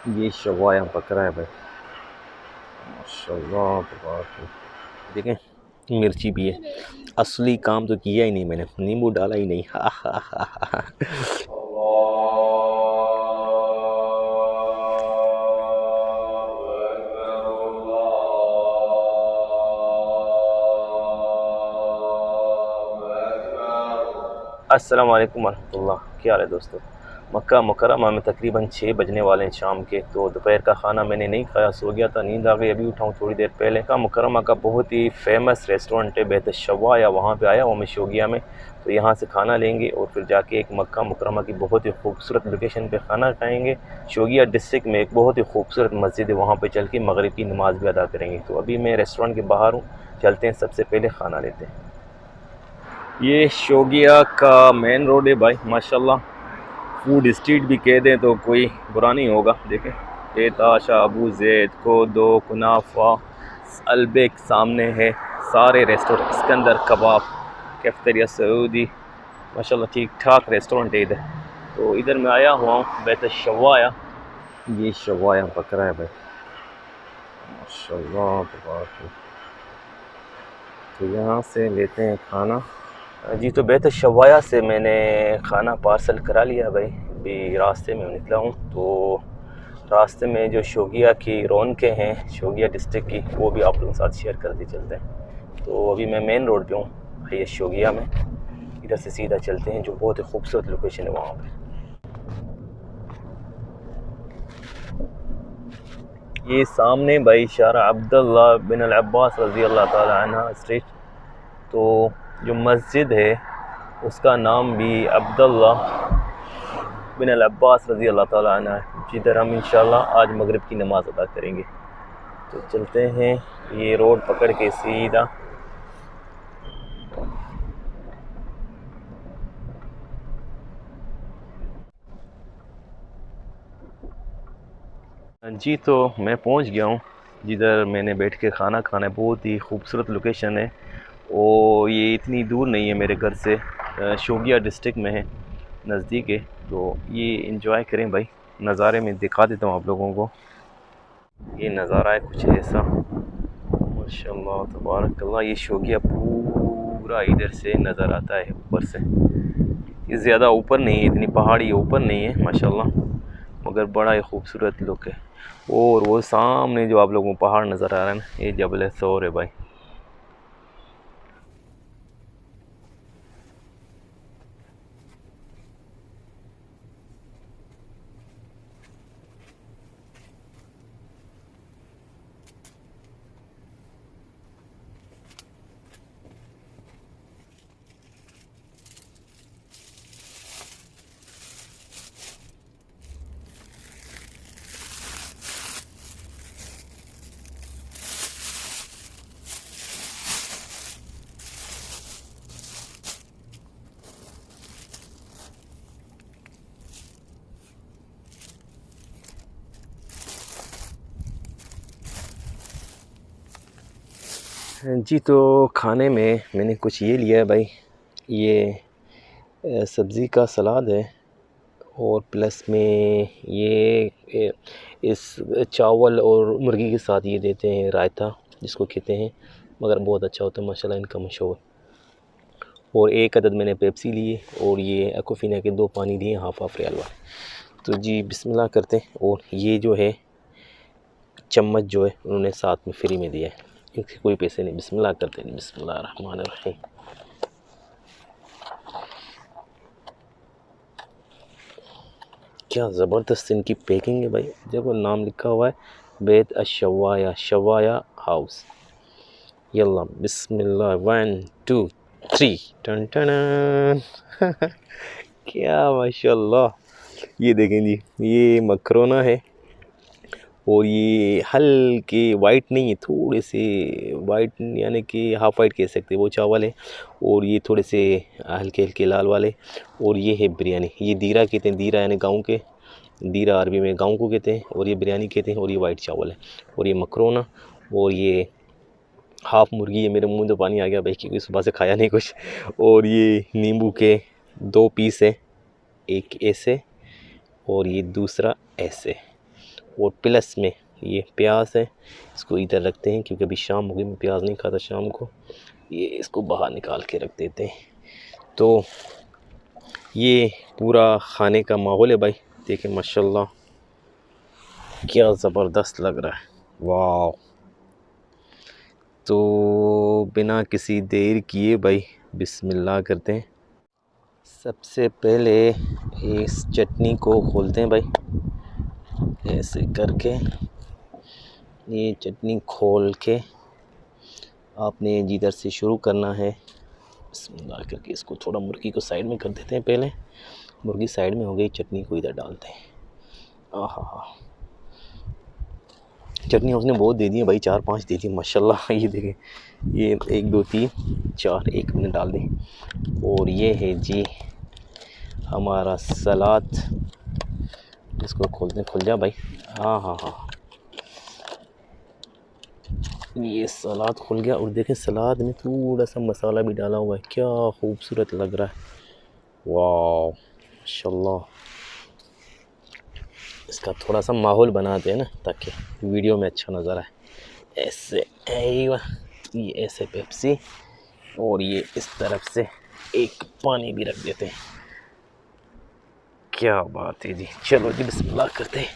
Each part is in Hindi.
ये शवाया बकरा है भाई, माशाल्लाह तबारक। देखें मिर्ची भी है। असली काम तो किया ही नहीं मैंने, नींबू डाला ही नहीं। हा हा हा हा। अस्सलाम वालेकुम वरहमतुल्लाह। क्या हाल है दोस्तों। मक्का मुकर्रमा में तकरीबन 6 बजने वाले हैं शाम के। तो दोपहर का खाना मैंने नहीं खाया, सो गया था, नींद आ गई, अभी उठाऊँ थोड़ी देर पहले। मक्का मुकर्रमा का बहुत ही फेमस रेस्टोरेंट है बेहत शवाया, वहाँ पे आया हूँ मैं शोगिया में। तो यहाँ से खाना लेंगे और फिर जाके एक मक्का मुकर्रमा की बहुत ही खूबसूरत लोकेशन पे खाना खाएंगे। शोगिया डिस्ट्रिक्ट में एक बहुत ही खूबसूरत मस्जिद है, वहाँ पे चल के मगरिब की नमाज़ भी अदा करेंगे। तो अभी मैं रेस्टोरेंट के बाहर हूँ, चलते हैं, सबसे पहले खाना लेते हैं। ये शोगिया का मेन रोड है भाई, माशाल्लाह। फूड स्ट्रीट भी कह दें तो कोई बुरा नहीं होगा। देखें बेताशा, अबू जैद, कोदो, कुनाफा, अलबेक सामने है, सारे रेस्टोरेंट इसके अंदर, कबाब, कैफेटेरिया सऊदी, माशाल्लाह ठीक ठाक रेस्टोरेंट है इधर। तो इधर मैं आया हुआ हूँ बेहत शवाया। ये शवाया बकरा है भाई, माशाल्लाह तबारक। तो यहाँ से लेते हैं खाना। जी, तो बेहतर शवाया से मैंने खाना पार्सल करा लिया भाई। अभी रास्ते में निकला हूँ। तो रास्ते में जो शोगिया की रौनकें हैं शोगिया डिस्ट्रिक्ट की, वो भी आप लोगों के साथ शेयर करते चलते हैं। तो अभी मैं मेन रोड पे हूँ भाई शोगिया में। इधर से सीधा चलते हैं, जो बहुत ही खूबसूरत लोकेशन है वहाँ पे। ये सामने भाई शारा अब्दुल्ला बिन अल अब्बास रज़ी अल्लाह ताला अन्हा स्ट्रीट। तो जो मस्जिद है उसका नाम भी अब्दुल्ला बिन अल अब्बास रज़ी अल्लाह ताला अन्हु है, जिधर हम इंशाल्लाह आज मगरिब की नमाज़ अदा करेंगे। तो चलते हैं ये रोड पकड़ के सीधा। जी, तो मैं पहुंच गया हूँ जिधर मैंने बैठ के खाना खाना है। बहुत ही खूबसूरत लोकेशन है और ये इतनी दूर नहीं है मेरे घर से, शोगिया डिस्ट्रिक्ट में है, नज़दीक है। तो ये इंजॉय करें भाई। नज़ारे में दिखा देता हूँ आप लोगों को। ये नज़ारा है कुछ ऐसा, माशाल्लाह तबारकल्लाह। ये शोगिया पूरा इधर से नज़र आता है ऊपर से। ये ज़्यादा ऊपर नहीं है, इतनी पहाड़ी ऊपर नहीं है माशाल्लाह, मगर बड़ा ही खूबसूरत लुक है। और वो सामने जो आप लोगों को पहाड़ नज़र आ रहा है ना, ये जबल सौर है भाई। जी, तो खाने में मैंने कुछ ये लिया है भाई। ये सब्ज़ी का सलाद है और प्लस में ये इस चावल और मुर्गी के साथ ये देते हैं रायता, जिसको कहते हैं, मगर बहुत अच्छा होता है माशाल्लाह इनका, मशहूर। और एक अदद मैंने पेप्सी लिए और ये एक्वाफिना के 2 पानी दिए हाफ़ हाफ़ रियाल वाले। तो जी बिस्मिल्लाह करते हैं। और ये जो है चम्मच जो है उन्होंने साथ में फ्री में दिया है, इसके कोई पैसे नहीं। बिस्मिल्लाह करते हैं, बिस्मिल्लाह रहमान रहीम। क्या ज़बरदस्त इनकी पैकिंग है भाई। देखो नाम लिखा हुआ है बैत अशवाया, शवाया हाउस। यल्ला बिस्मिल्लाह, 1 2 3, टन टन। क्या माशाल्लाह। ये देखें जी, ये मकरोना है और ये हल्के वाइट नहीं है, थोड़े से वाइट यानी कि हाफ वाइट कह सकते हैं, वो चावल है। और ये थोड़े से हल्के हल्के लाल वाले। और ये है बिरयानी, ये दीरा कहते हैं, दीरा यानी गाँव के, दीरा अरबी में गाँव को कहते हैं, और ये बिरयानी कहते हैं। और ये वाइट चावल है और ये मकरोना। और ये हाफ मुर्गी है। मेरे मुंह में तो पानी आ गया भाई, क्योंकि सुबह से खाया नहीं कुछ। और ये नींबू के 2 पीस है, एक ऐसे और ये दूसरा ऐसे। और प्लस में ये प्याज है, इसको इधर रखते हैं क्योंकि अभी शाम हो गई, मैं प्याज नहीं खाता शाम को। ये इसको बाहर निकाल के रख देते हैं। तो ये पूरा खाने का माहौल है भाई, देखें माशाल्लाह क्या ज़बरदस्त लग रहा है, वाह। तो बिना किसी देर किए भाई बिस्मिल्लाह करते हैं। सबसे पहले इस चटनी को खोलते हैं भाई, ऐसे करके ये चटनी खोल के आपने जिधर से शुरू करना है बिस्मिल्लाह करके इसको थोड़ा मुर्गी को साइड में कर देते हैं। पहले मुर्गी साइड में हो गई, चटनी को इधर डालते हैं। आहा, चटनी उसने बहुत दे दी है भाई, 4-5 दे दी माशाल्लाह। ये देखें, ये 1 2 3 4 एक मैंने डाल दी। और ये है जी हमारा सलाद, इसको खोलते हैं। खुल जा भाई, हाँ हाँ हाँ, ये सलाद खुल गया। और देखें सलाद में थोड़ा सा मसाला भी डाला हुआ है, क्या खूबसूरत लग रहा है, वाह माशाल्लाह। इसका थोड़ा सा माहौल बनाते हैं ना ताकि वीडियो में अच्छा नज़र आए। ऐसे ये ऐसे पेप्सी, और ये इस तरफ से एक पानी भी रख देते हैं। क्या बात है जी, चलो जी बिस्मिल्लाह करते हैं।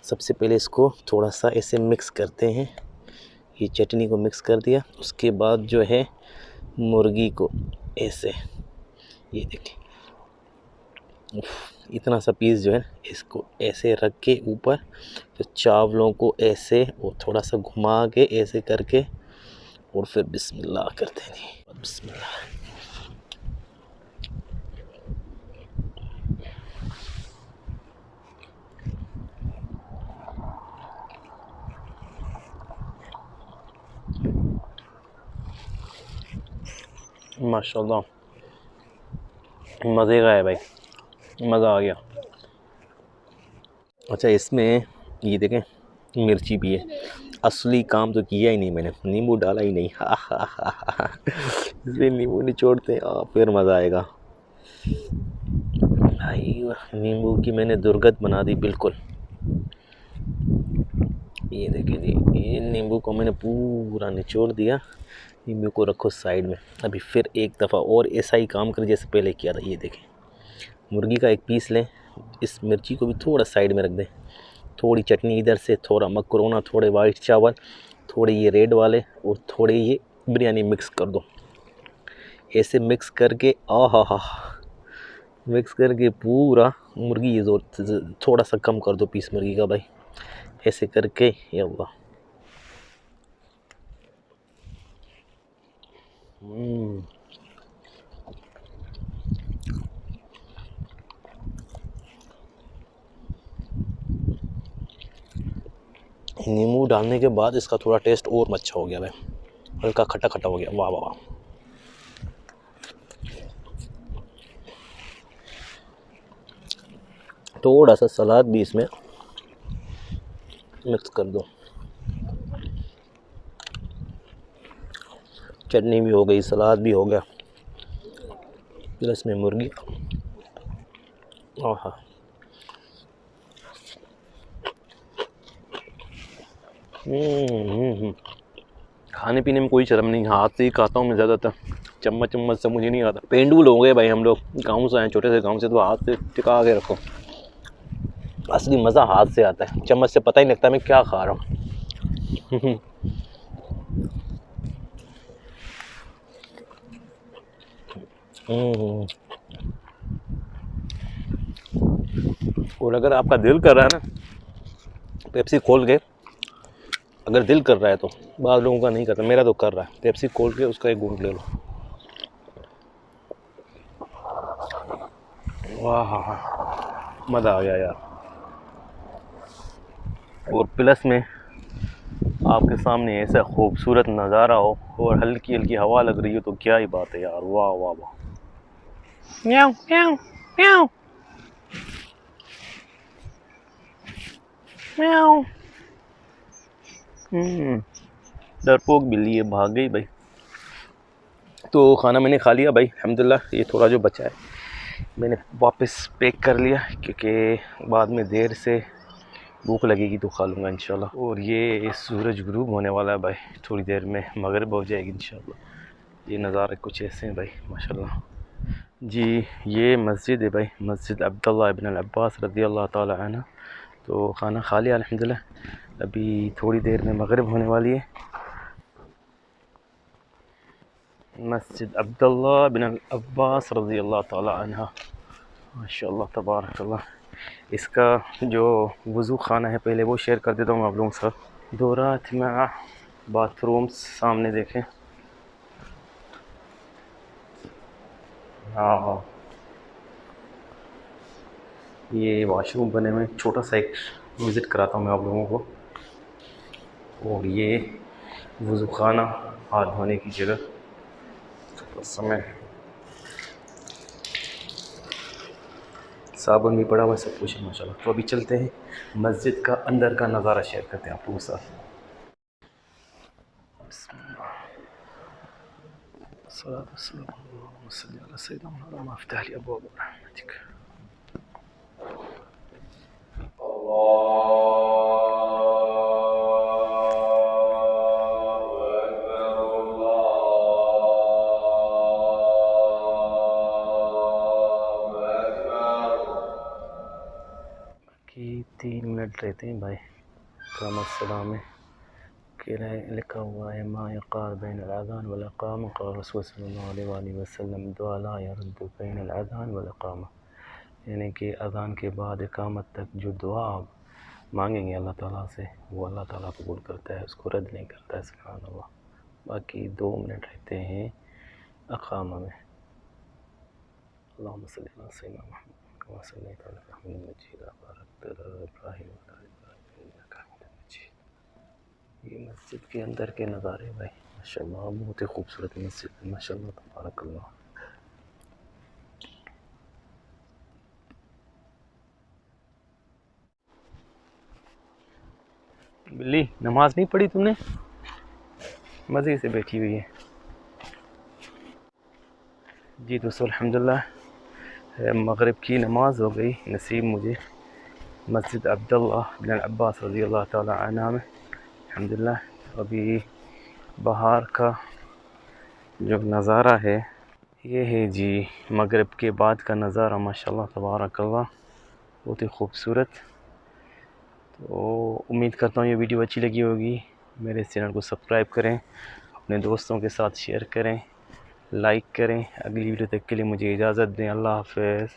सबसे पहले इसको थोड़ा सा ऐसे मिक्स करते हैं, ये चटनी को मिक्स कर दिया। उसके बाद जो है मुर्गी को ऐसे, ये देखें इतना सा पीस जो है इसको ऐसे रख के ऊपर, तो चावलों को ऐसे और थोड़ा सा घुमा के ऐसे करके, और फिर बिस्मिल्लाह करते हैं। बिस्मिल्लाह, माशाल्लाह मज़े का है भाई, मज़ा आ गया। अच्छा इसमें ये देखें मिर्ची भी है, असली काम तो किया ही नहीं मैंने, नींबू डाला ही नहीं। हा हा हा हा, इसलिए नींबू निचोड़ते हैं फिर मज़ा आएगा भाई। नींबू की मैंने दुर्गत बना दी बिल्कुल। ये देखिए जी, ये नींबू को मैंने पूरा निचोड़ दिया। नींबू को रखो साइड में। अभी फिर एक दफ़ा और ऐसा ही काम कर जैसे पहले किया था। ये देखें मुर्गी का एक पीस लें, इस मिर्ची को भी थोड़ा साइड में रख दें, थोड़ी चटनी इधर से, थोड़ा मकरोना, थोड़े वाइट चावल, थोड़े ये रेड वाले, और थोड़े ये बिरयानी मिक्स कर दो। ऐसे मिक्स करके आहा, मिक्स करके पूरा मुर्गी, ये थोड़ा सा कम कर दो पीस मुर्गी का भाई, ऐसे करके या हुआ। नींबू डालने के बाद इसका थोड़ा टेस्ट और अच्छा हो गया भाई, हल्का खट्टा खट्टा हो गया, वाह वाह वाह। थोड़ा सा सलाद भी इसमें मिक्स कर दो, चटनी भी हो गई, सलाद भी हो गया, प्लस में मुर्गी। आहा, खाने पीने में कोई शर्म नहीं, हाथ से ही खाता हूँ मैं ज़्यादातर, चम्मच से मुझे नहीं आता। पेंडुल हो गए भाई हम लोग, गाँव से आए, छोटे से गाँव से, तो हाथ से टिका के रखो। असली मज़ा हाथ से आता है, चम्मच से पता ही नहीं लगता मैं क्या खा रहा हूँ। और अगर आपका दिल कर रहा है ना पेप्सी खोल के, अगर दिल कर रहा है तो, बाद लोगों का नहीं करता, मेरा तो कर रहा है, पेप्सी खोल के उसका एक घूंट ले लो, वाह मज़ा आ गया यार। और प्लस में आपके सामने ऐसा खूबसूरत नज़ारा हो और हल्की हल्की हवा लग रही हो तो क्या ही बात है यार, वाह वाह वाह। म्याऊ म्याऊ म्याऊ म्याऊ। डरपोक बिल्ली है, भाग गई भाई। तो खाना मैंने खा लिया भाई अल्हम्दुलिल्लाह। ये थोड़ा जो बचा है मैंने वापस पैक कर लिया, क्योंकि बाद में देर से भूख लगेगी तो खा लूँगा इंशाल्लाह। और ये सूरज गुरूब होने वाला है भाई, थोड़ी देर में मगरिब हो जाएगी इंशाल्लाह। ये नज़ारे कुछ ऐसे हैं भाई माशाल्लाह। जी ये मस्जिद है भाई, मस्जिद अब्दुल्लाह इब्न अल-अब्बास रज़ियल्लाहु ताला अन्हु। तो खाना खा लिया अल्हम्दुलिल्लाह, अभी थोड़ी देर में मगरिब होने वाली है। मस्जिद अब्दुल्लाह बिन अब्बास रज़ियल्लाहु ताला अन्हा, माशाअल्लाह तबारकल्लाह। इसका जो वज़ू खाना है पहले वो शेयर कर देता हूँ आप लोगों के साथ। दोरात में बाथरूम्स सामने देखें। हाँ ये वॉशरूम बने हुए, छोटा सा एक विज़िट कराता हूँ मैं आप लोगों को। और ये वज़ू खाना, हाथ धोने की जगह, उस समय साबुन भी पड़ा हुआ है, सब कुछ है माशाल्लाह। तो अभी चलते हैं मस्जिद का अंदर का नज़ारा शेयर करते हैं आप लोगों के साथ। कि 3 मिनट रहते हैं भाई क़यामत सलाम में। लिखा हुआ है मा यक़ार बैन अल-अज़ान वल इक़ामा क़ाल रसूल सल्लल्लाहु अलैहि वसल्लम दुआ ला यरद्दु बैन अल-अज़ान वल इक़ामा, यानी कि अज़ान के बाद इक़ामत तक जो दुआ आप मांगेंगे अल्लाह ताला से वो अल्लाह ताला कबूल करता है, उसको रद्द नहीं करता है। सुभान अल्लाह। बाकी 2 मिनट रहते हैं इक़ामा में। अल्लाहुम्मा सल्लि अला सय्यिदिना मुहम्मद कमा सल्लैता अला इब्राहीम मजीद व बारक अला इब्राहीम व अला इब्राहीम इन्नका हमीदुम मजीद। ये मस्जिद के अंदर के नज़ारे भाई माशाअल्लाह, बहुत ही खूबसूरत मस्जिद है माशाअल्लाह तबारकल्लाह। बिल्ली नमाज नहीं पढ़ी तुमने, मज़े से बैठी हुई है। जी दोस्तों अल्हम्दुलिल्लाह मगरिब की नमाज हो गई नसीब मुझे मस्जिद अब्दुल्लाह बिन अब्बास रज़ियल्लाहु ताला अन्हा में अल्हम्दुलिल्लाह। अभी बाहर का जो नज़ारा है ये है जी मगरिब के बाद का नज़ारा माशाअल्लाह तबारकल्लाह, बहुत ही खूबसूरत। तो उम्मीद करता हूँ ये वीडियो अच्छी लगी होगी। मेरे इस चैनल को सब्सक्राइब करें, अपने दोस्तों के साथ शेयर करें, लाइक करें। अगली वीडियो तक के लिए मुझे इजाज़त दें। अल्लाह हाफ़िज़।